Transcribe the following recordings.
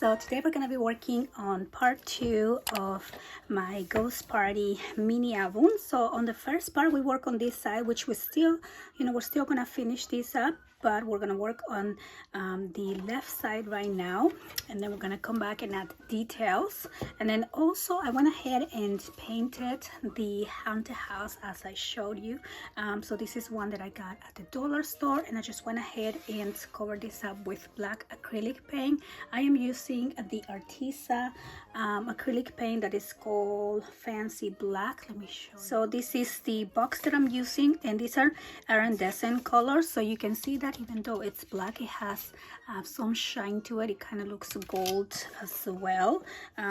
So today we're going to be working on part 2 of my ghost party mini album. So on the first part we work on this side, which we still, we're still going to finish this up, but we're going to work on the left side right now, and then we're going to come back and add details. And then also I went ahead and painted the haunted house as I showed you. So this is one that I got at the dollar store, and I just went ahead and covered this up with black acrylic paint. I am using the Artisa acrylic paint that is called Fancy Black. Let me show you. So this is the box that I'm using, and these are iridescent colors. So you can see that even though it's black, it has some shine to it. It kind of looks gold as well.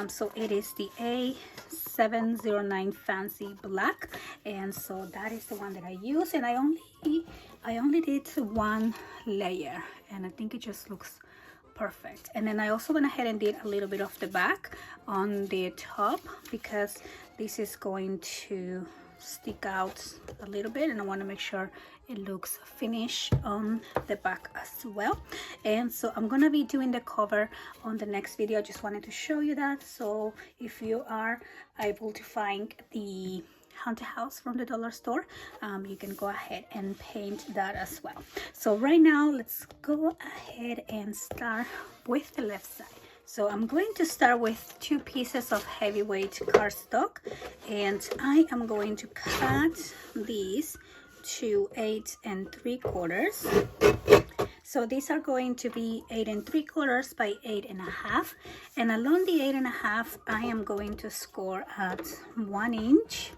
So it is the A709 Fancy Black, and so that is the one that I use. And I only did one layer, and I think it just looks perfect. And then I also went ahead and did a little bit of the back on the top, because this is going to stick out a little bit, and I want to make sure it looks finished on the back as well. And so I'm gonna be doing the cover on the next video. I just wanted to show you that, so if you are able to find the haunted house from the dollar store, you can go ahead and paint that as well. So right now let's go ahead and start with the left side. So I'm going to start with 2 pieces of heavyweight cardstock, and I am going to cut these to 8 3/4. So these are going to be 8 3/4 by 8 1/2, and along the 8 1/2 I am going to score at 1 inch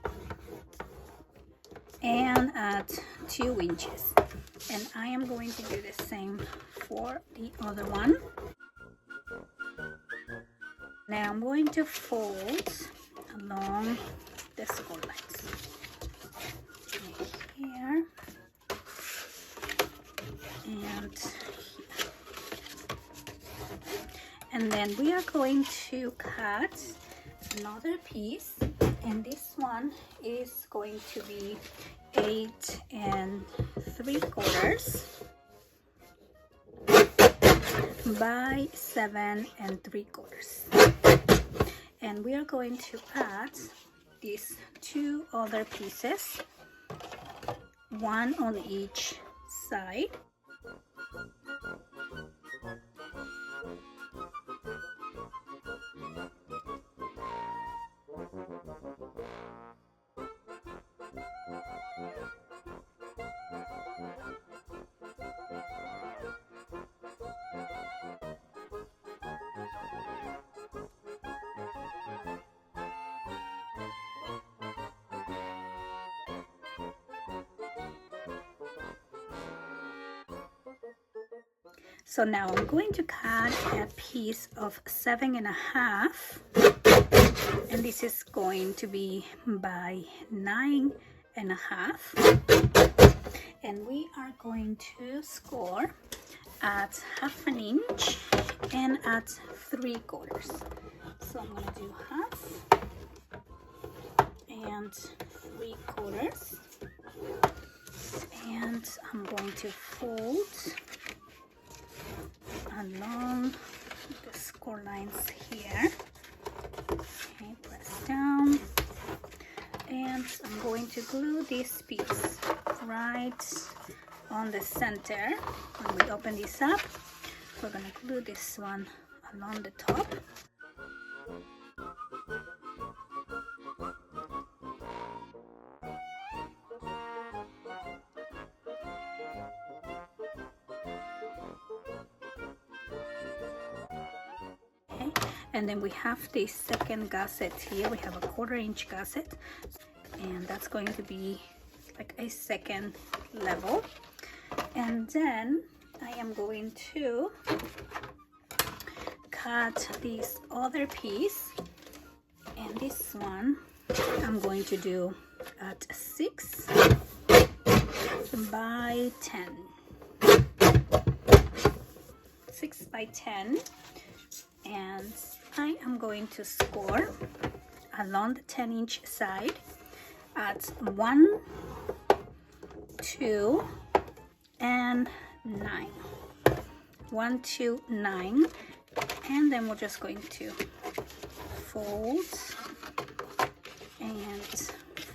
and at 2 inches, and I am going to do the same for the other one. Now I'm going to fold along the score lines here and here, and then we are going to cut another piece, and this one is going to be 8 3/4 by 7 3/4, and we are going to add these 2 other pieces, one on each side. So now I'm going to cut a piece of 7 1/2, and this is going to be by 9 1/2, and we are going to score at 1/2 inch and at 3/4. So I'm going to do 1/2 and 3/4, and I'm going to fold along the score lines here. Okay, press down, and I'm going to glue this piece right on the center. When we open this up, we're going to glue this one along the top. And then we have the second gusset here. We have a 1/4 inch gusset, and that's going to be like a second level. And then I am going to cut this other piece, and this one I'm going to do at 6 by 10. 6 by 10, and I am going to score along the 10-inch side at 1, 2, and 9. 1, 2, 9, And then we're just going to fold and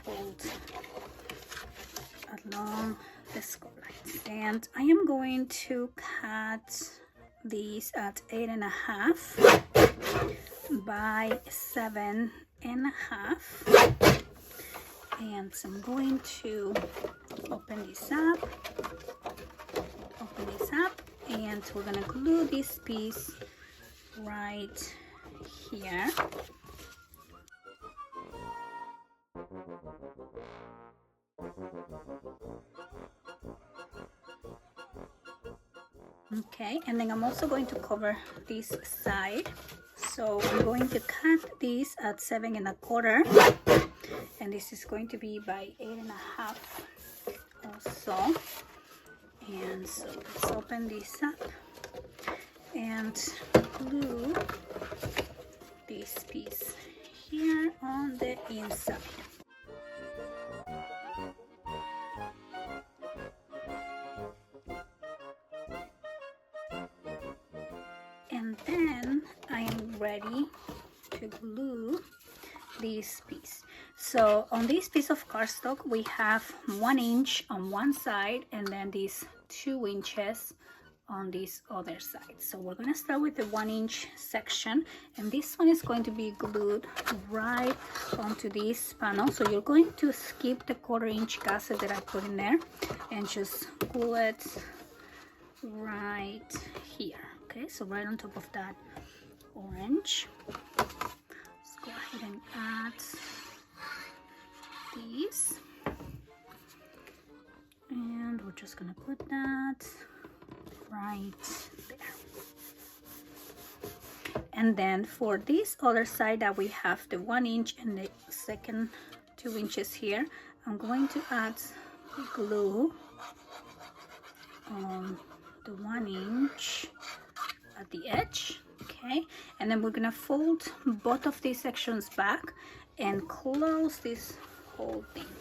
fold along the score lines. And I am going to cut these at 8.5 by 7.5, and so I'm going to open this up, and we're gonna glue this piece right here. Okay, and then I'm also going to cover this side. So I'm going to cut this at 7.25, and this is going to be by 8.5 also. And so let's open this up and glue this piece here on the inside. And then I am ready to glue this piece. So on this piece of cardstock we have 1 inch on one side and then these 2 inches on this other side. So we're going to start with the 1 inch section, and this one is going to be glued right onto this panel. So you're going to skip the 1/4 inch gusset that I put in there and just glue it right here. Okay, so right on top of that orange. Let's go ahead and add these, and we're just gonna put that right there. And then for this other side that we have the 1 inch and the second 2 inches here, I'm going to add glue on the 1 inch at the edge. Okay, and then we're gonna fold both of these sections back and close this whole thing.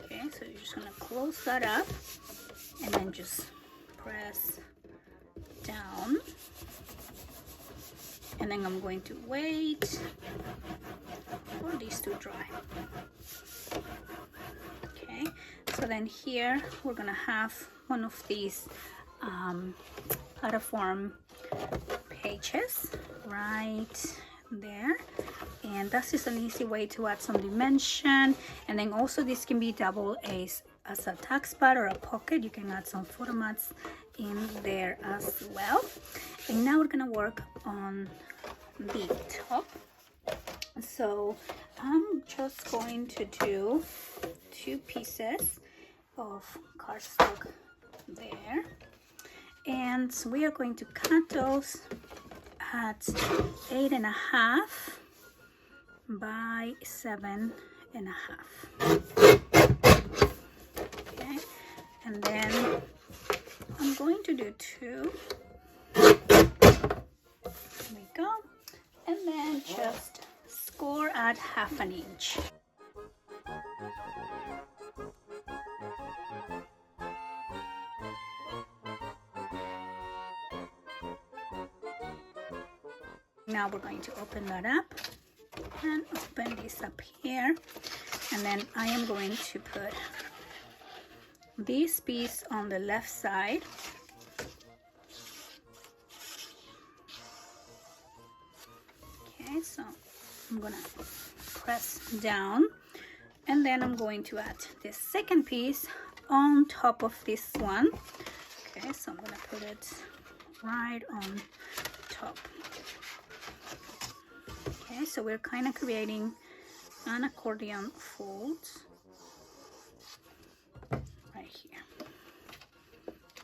Okay, so you're just gonna close that up and then just press down, and then I'm going to wait for these to dry. Okay, so then here we're gonna have one of these platform pages right there, and that's just an easy way to add some dimension. And then also this can be double as a tack spot or a pocket. You can add some photo mats in there as well. And now we're gonna work on the top. So I'm just going to do 2 pieces of cardstock there, and we are going to cut those at 8.5 by 7.5. Okay, and then I'm going to do 2. There we go, and then just score at 1/2 inch. Now we're going to open that up and open this up here, and then I am going to put this piece on the left side. Okay, so I'm gonna press down, and then I'm going to add this second piece on top of this one. Okay, so I'm gonna put it right on top. Okay, so we're kind of creating an accordion fold right here.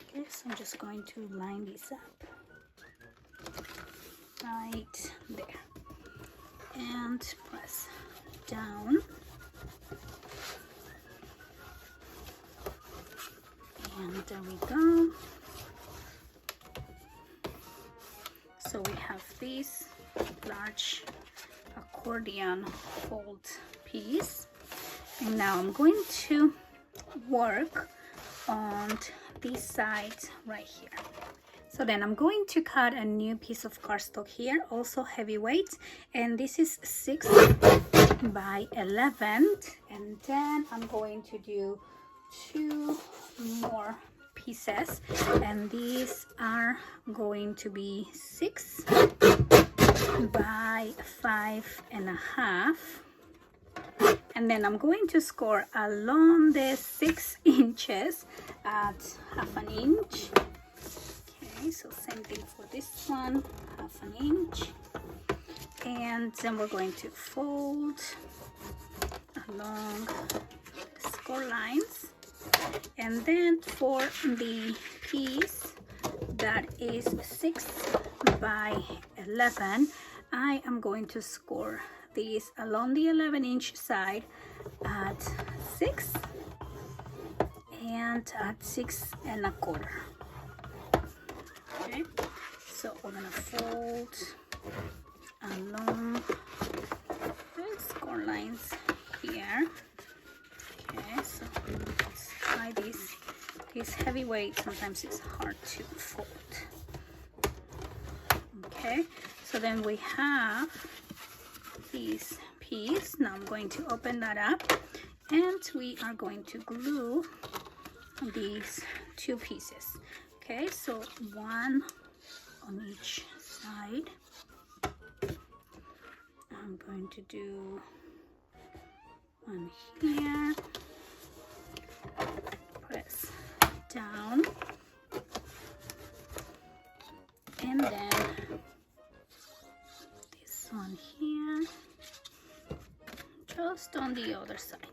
Okay, so I'm just going to line this up right there and press down, and there we go. So we have this large accordion fold piece, and now I'm going to work on this side right here. So then I'm going to cut a new piece of cardstock here, also heavyweight, and this is 6 by 11, and then I'm going to do 2 more pieces, and these are going to be 6 by 5.5, and then I'm going to score along the 6 inches at 1/2 inch. Okay, so same thing for this one, 1/2 inch, and then we're going to fold along the score lines. And then for the piece that is 6 by 11, I am going to score these along the 11-inch side at 6 and at 6.25. Okay, so we're gonna fold along the score lines here. Okay, so let's try this. This heavyweight, sometimes it's hard to fold. Okay, so then we have this piece. Now I'm going to open that up, and we are going to glue these 2 pieces. Okay, so 1 on each side. I'm going to do 1 here, press down, and then this one here, just on the other side.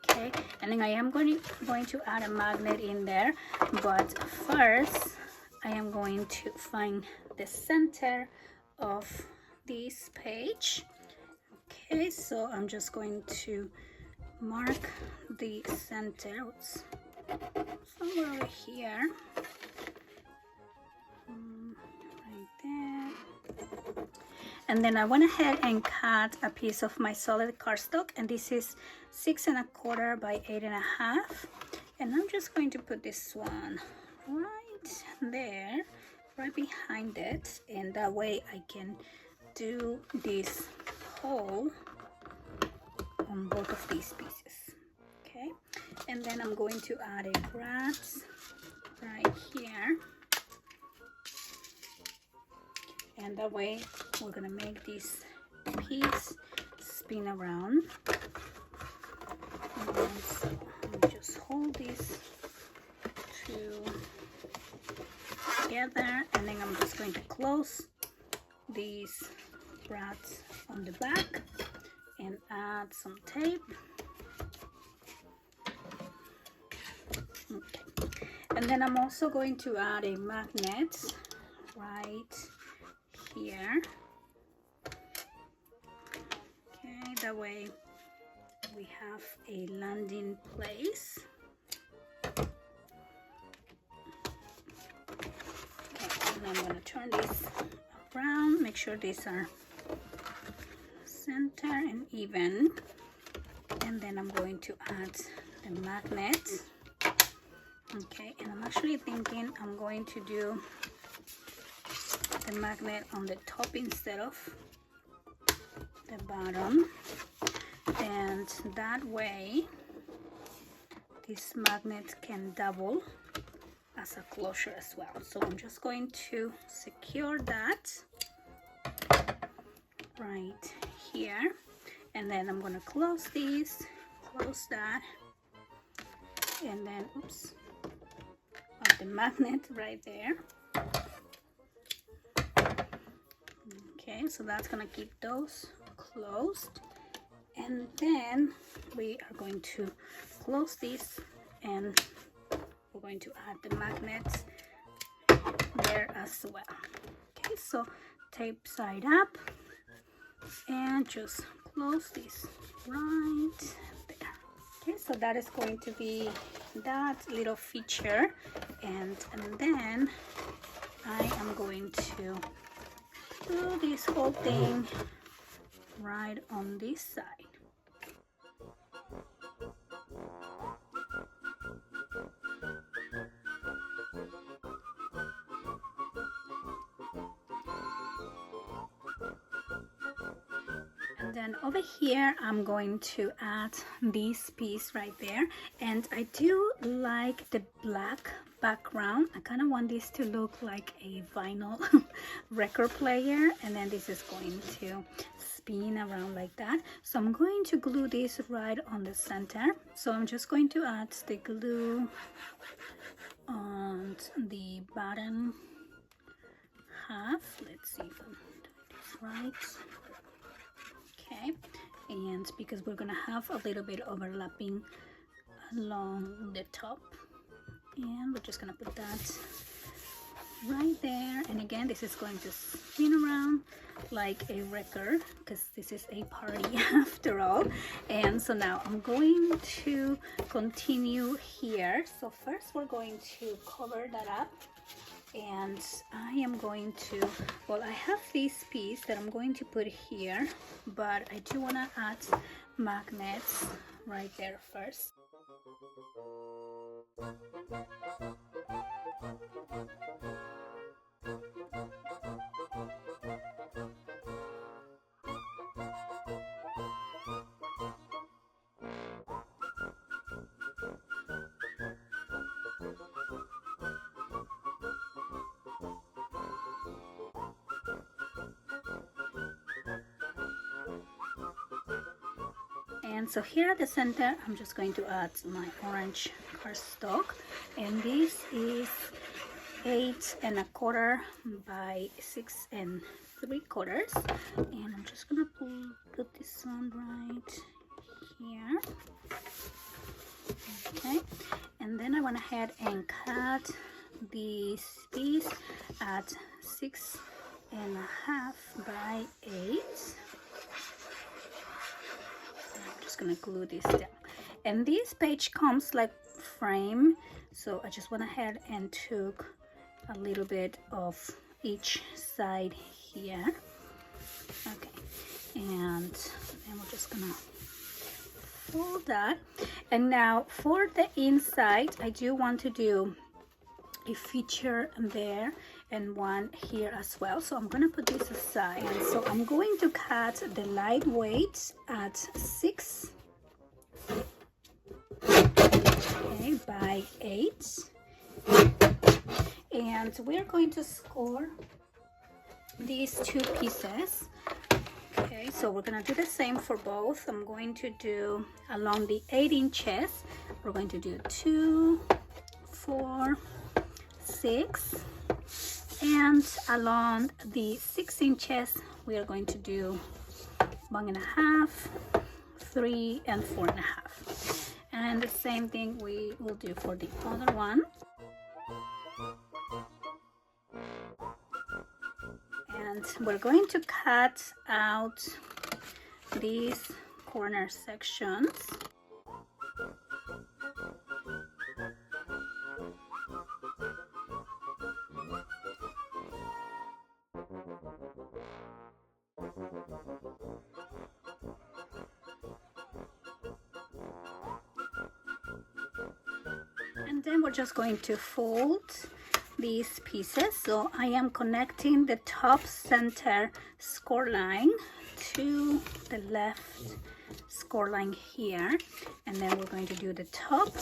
Okay, and then I am going to add a magnet in there, but first I am going to find the center of this page. Okay, so I'm just going to mark the center. Oops. Somewhere over here, right there. And then I went ahead and cut a piece of my solid cardstock, and this is 6.25 by 8.5, and I'm just going to put this one right there, right behind it, and that way I can do this hole on both of these pieces. Okay, and then I'm going to add a brass right here, and that way we're gonna make this piece spin around. And so let me just hold these 2 together, and then I'm just going to close these brads on the back and add some tape. Okay, and then I'm also going to add a magnet right here. Okay, that way we have a landing place. Okay, and I'm going to turn this around, make sure these are center and even, and then I'm going to add the magnet. Okay, and I'm actually thinking I'm going to do the magnet on the top instead of the bottom, and that way this magnet can double as a closure as well. So I'm just going to secure that right here, and then I'm going to close these, close that, and then oops, of the magnet right there. Okay, so that's gonna keep those closed, and then we are going to close this, and we're going to add the magnets there as well. Okay, so tape side up and just close this right there. Okay, so that is going to be that little feature, and then I am going to do this whole thing right on this side. And then over here I'm going to add this piece right there, and I do like the black background. I kind of want this to look like a vinyl record player, and then this is going to spin around like that. So I'm going to glue this right on the center. So I'm just going to add the glue on the bottom half. Let's see if I'm doing this right. Okay, and because we're gonna have a little bit overlapping along the top, and we're just gonna put that right there. And again, this is going to spin around like a record because this is a party after all. And so now I'm going to continue here. So first we're going to cover that up, and I am going to, well, I have this piece that I'm going to put here, but I do want to add magnets right there first. And so here at the center, I'm just going to add my orange cardstock, and this is 8 1/4 by 6 3/4, and I'm just gonna put this on right here. Okay, and then I went ahead and cut this piece at 6 1/2 by 8. Gonna glue this down, and this page comes like frame, so I just went ahead and took a little bit of each side here. Okay, and then we're just gonna fold that. And now for the inside, I do want to do a feature there and one here as well, so I'm gonna put this aside. And so I'm going to cut the lightweight at 6 by 8, and we're going to score these two pieces. Okay, so we're gonna do the same for both. I'm going to do along the 8 inches, we're going to do 2, 4, 6, and along the 6 inches we are going to do 1 1/2, 3, and 4 1/2, and the same thing we will do for the other one. And we're going to cut out these corner sections. And then we're just going to fold these pieces. So I am connecting the top center score line to the left score line here, and then we're going to do the top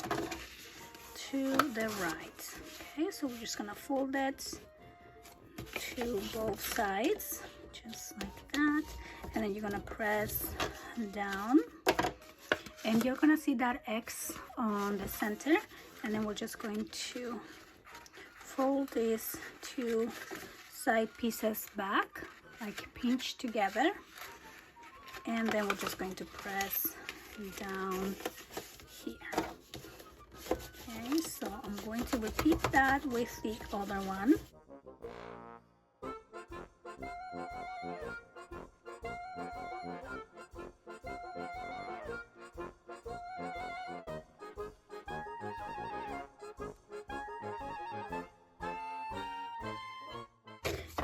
to the right. Okay, so we're just gonna fold it to both sides just like that, and then you're gonna press down, and you're gonna see that X on the center, and then we're just going to fold these two side pieces back, like pinch together, and then we're just going to press down here. Okay, so I'm going to repeat that with the other one.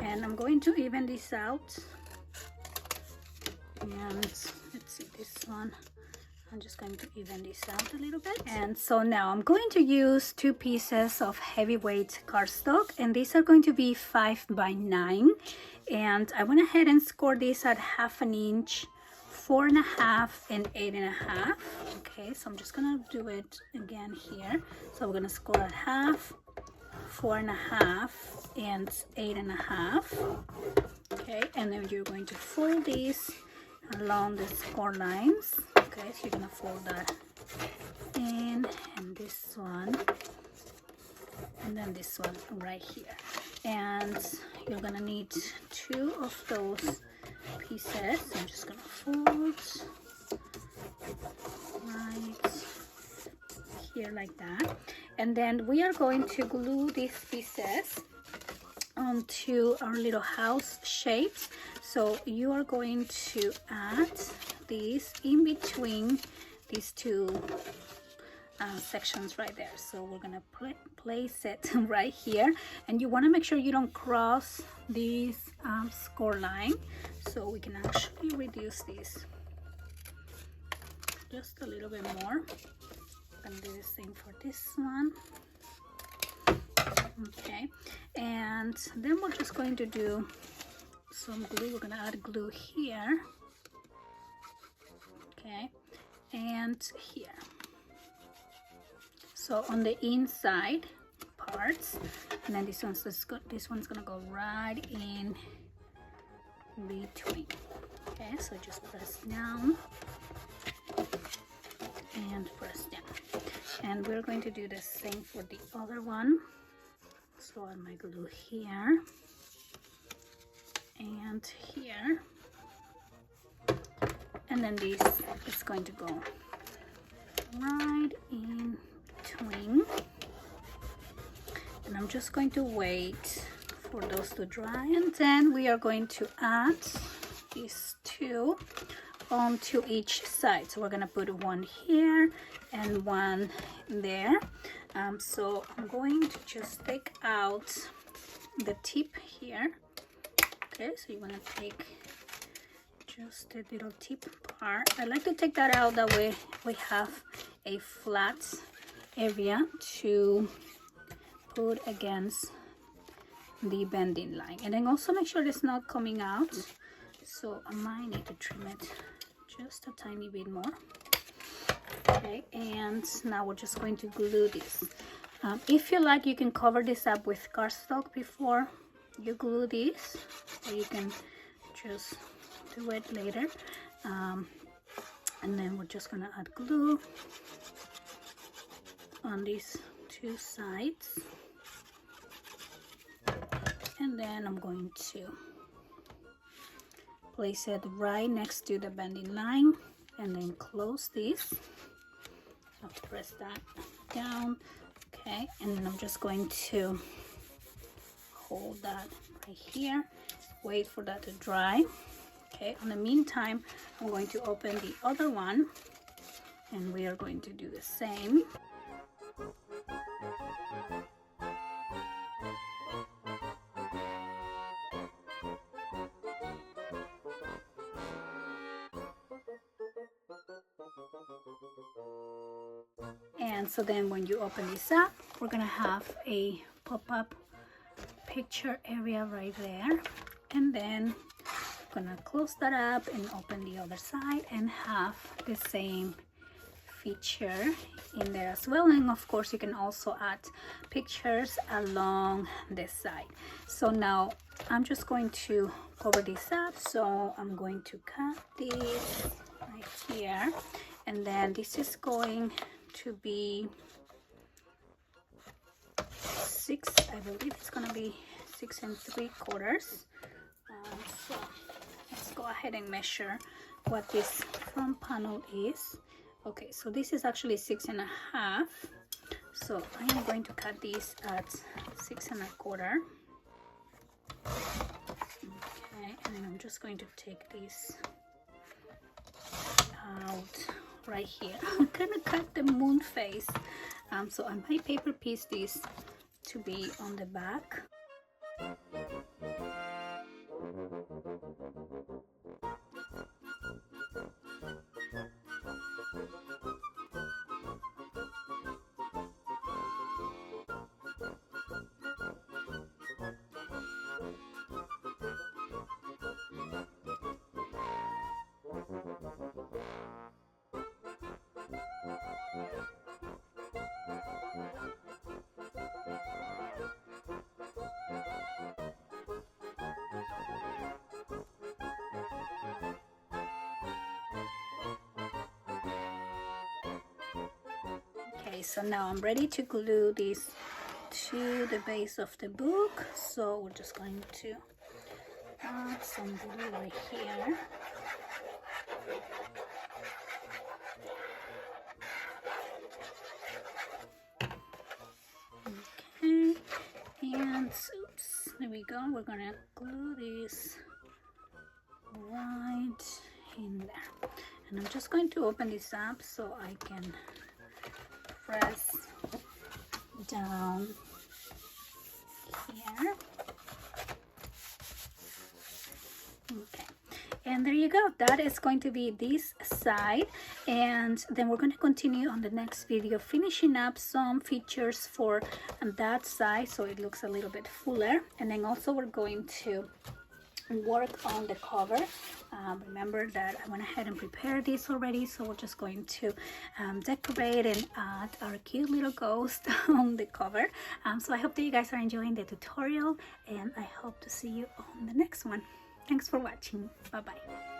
And I'm going to even this out And let's see, this one, I'm just going to even this out a little bit. And so now I'm going to use 2 pieces of heavyweight cardstock, and these are going to be 5 by 9. And I went ahead and scored this at 1/2 inch, 4.5 and 8.5. Okay, so I'm just gonna do it again here. So we're gonna score at 1/2, 4.5 and 8.5. Okay, and then you're going to fold these along the score lines. Okay, so you're gonna fold that in, and this one, and then this one right here. And you're gonna need 2 of those pieces. So I'm just gonna fold right here like that. And then we are going to glue these pieces onto our little house shapes. So you are going to add these in between these 2 sections right there. So we're gonna place it right here, and you want to make sure you don't cross these score line, so we can actually reduce these just a little bit more. I'm gonna do the same for this one. Okay, and then we're just going to do some glue. We're gonna add glue here, okay, and here. So on the inside parts, and then this one's gonna go right in between. Okay, so just press down and press down, and we're going to do the same for the other one. So add my glue here and here, and then this is going to go right in between. And I'm just going to wait for those to dry, and then we are going to add these 2 onto each side. So we're gonna put one here and one there. So I'm going to just take out the tip here. Okay, so you want to take just the little tip part. I like to take that out, that way we have a flat area to put against the bending line. And then also make sure it's not coming out, so I might need to trim it just a tiny bit more. Okay, and now we're just going to glue this. If you like, you can cover this up with cardstock before you glue this, or you can just do it later. And then we're just gonna add glue on these 2 sides, and then I'm going to place it right next to the bending line, and then close this. I'll press that down. Okay, and then I'm just going to hold that right here, wait for that to dry. Okay, in the meantime, I'm going to open the other one, and we are going to do the same. And so then when you open this up, we're gonna have a pop-up picture area right there, and then I'm gonna close that up and open the other side and have the same feature in there as well. And of course you can also add pictures along this side. So now I'm just going to cover this up. So I'm going to cut this right here, and then this is going to be 6, I believe it's gonna be 6 3/4. So let's go ahead and measure what this front panel is. Okay, so this is actually 6 1/2. So I am going to cut these at 6 1/4. Okay, and then I'm just going to take this out right here. I'm gonna cut the moon face. So I might paper piece this to be on the back. Okay, so now I'm ready to glue this to the base of the book. So we're just going to add some glue right here. Okay, and oops, there we go. We're gonna glue this right in there, and I'm just going to open this up so I can press down here. Okay, and there you go. That is going to be this side, and then we're going to continue on the next video finishing up some features for that side so it looks a little bit fuller. And then also we're going to work on the cover. Remember that I went ahead and prepared this already, so we're just going to decorate and add our cute little ghost on the cover. So I hope that you guys are enjoying the tutorial, and I hope to see you on the next one. Thanks for watching. Bye bye.